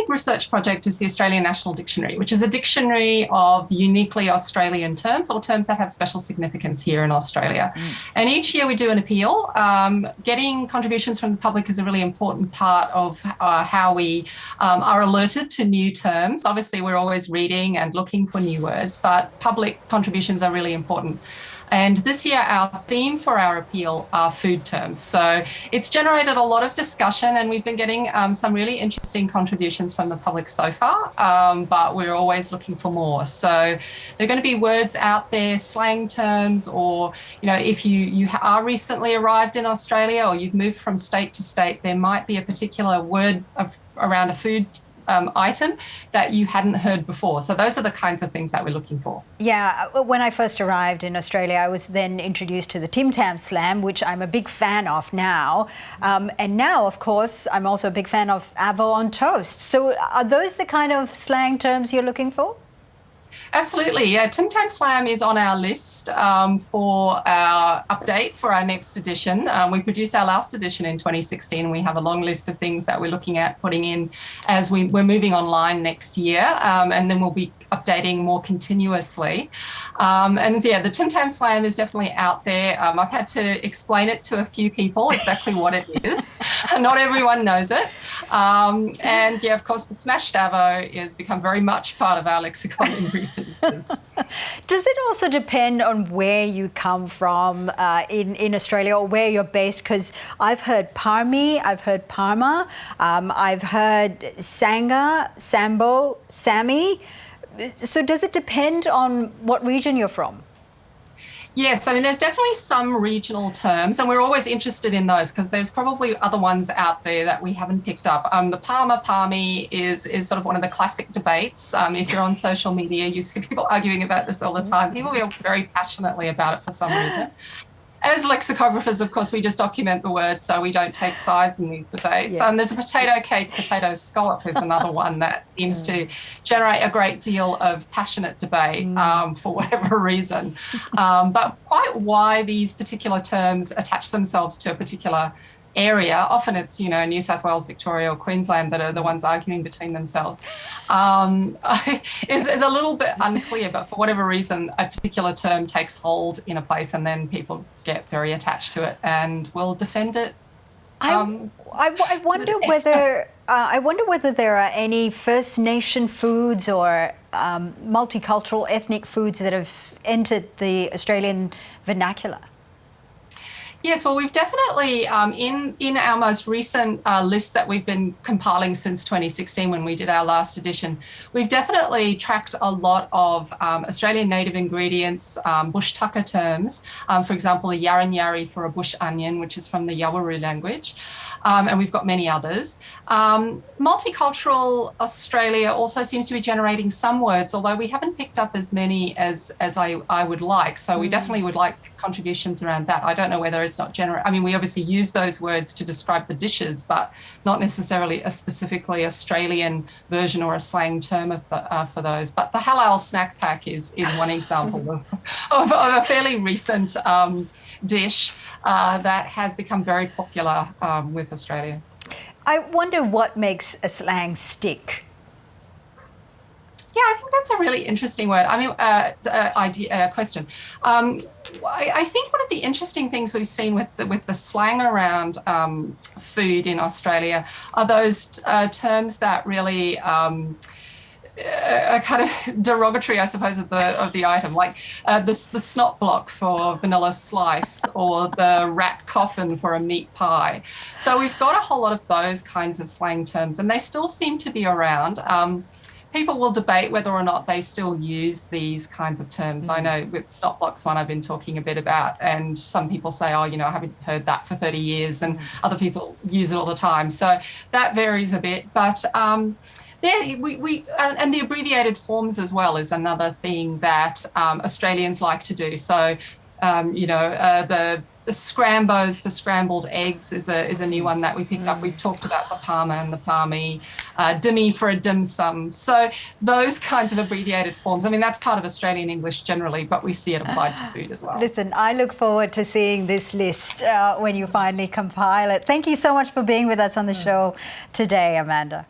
big research project is the Australian National Dictionary, which is a dictionary of uniquely Australian terms or terms that have special significance here in Australia. And each year we do an appeal. Getting contributions from the public is a really important part of how we are alerted to new terms. Obviously, we're always reading and looking for new words, but public contributions are really important. And this year, our theme for our appeal are food terms. So it's generated a lot of discussion, and we've been getting some really interesting contributions from the public so far, but we're always looking for more. So there are going to be words out there, slang terms, or, if you are recently arrived in Australia or you've moved from state to state, there might be a particular word around a food item that you hadn't heard before. So those are the kinds of things that we're looking for. Yeah, when I first arrived in Australia, I was then introduced to the Tam Slam, which I'm a big fan of now. And now, of course, I'm also a big fan of avo on toast. So are those the kind of slang terms you're looking for? Absolutely, yeah. Tam Slam is on our list for our update for our next edition. We produced our last edition in 2016. And we have a long list of things that we're looking at putting in as we're moving online next year, and then we'll be updating more continuously. The Tam Slam is definitely out there. I've had to explain it to a few people exactly what it is. Not everyone knows it. Of course, the smashed avo has become very much part of our lexicon in recent years. Does it also depend on where you come from in Australia or where you're based? Because I've heard Parmi, I've heard Parma, I've heard Sanga, Sambo, Sammie. So does it depend on what region you're from? Yes, I mean, there's definitely some regional terms, and we're always interested in those because there's probably other ones out there that we haven't picked up. The Parmi is sort of one of the classic debates. If you're on social media, you see people arguing about this all the time. People feel very passionately about it for some reason. As lexicographers, of course, we just document the words, so we don't take sides in these debates. Yeah. There's a potato cake, potato scallop is another one that seems to generate a great deal of passionate debate for whatever reason. But quite why these particular terms attach themselves to a particular area, often it's, New South Wales, Victoria or Queensland that are the ones arguing between themselves, is a little bit unclear, but for whatever reason, a particular term takes hold in a place and then people get very attached to it and will defend it. I wonder whether there are any First Nation foods or multicultural ethnic foods that have entered the Australian vernacular. Yes, well, we've definitely, in our most recent list that we've been compiling since 2016 when we did our last edition, we've definitely tracked a lot of Australian native ingredients, bush tucker terms, for example, a yarin yari for a bush onion, which is from the Yawarru language, and we've got many others. Multicultural Australia also seems to be generating some words, although we haven't picked up as many as I would like, so we definitely would like contributions around that. I don't know whether it's not we obviously use those words to describe the dishes, but not necessarily a specifically Australian version or a slang term for those. But the halal snack pack is one example of a fairly recent dish that has become very popular with Australia. I wonder what makes a slang stick. Yeah, I think that's a really interesting word. Question. I think one of the interesting things we've seen with the slang around food in Australia are those terms that really are kind of derogatory, I suppose, of the item, like the snot block for vanilla slice or the rat coffin for a meat pie. So we've got a whole lot of those kinds of slang terms, and they still seem to be around. People will debate whether or not they still use these kinds of terms. I know with snot blocks one I've been talking a bit about, and some people say, I haven't heard that for 30 years, and other people use it all the time. So that varies a bit, but and the abbreviated forms as well is another thing that Australians like to do. So, the scrambos for scrambled eggs is a new one that we picked up. We've talked about the Parma and the Parmi, dimmy for a dim sum. So those kinds of abbreviated forms, that's part of Australian English generally, but we see it applied to food as well. Listen, I look forward to seeing this list when you finally compile it. Thank you so much for being with us on the show today, Amanda.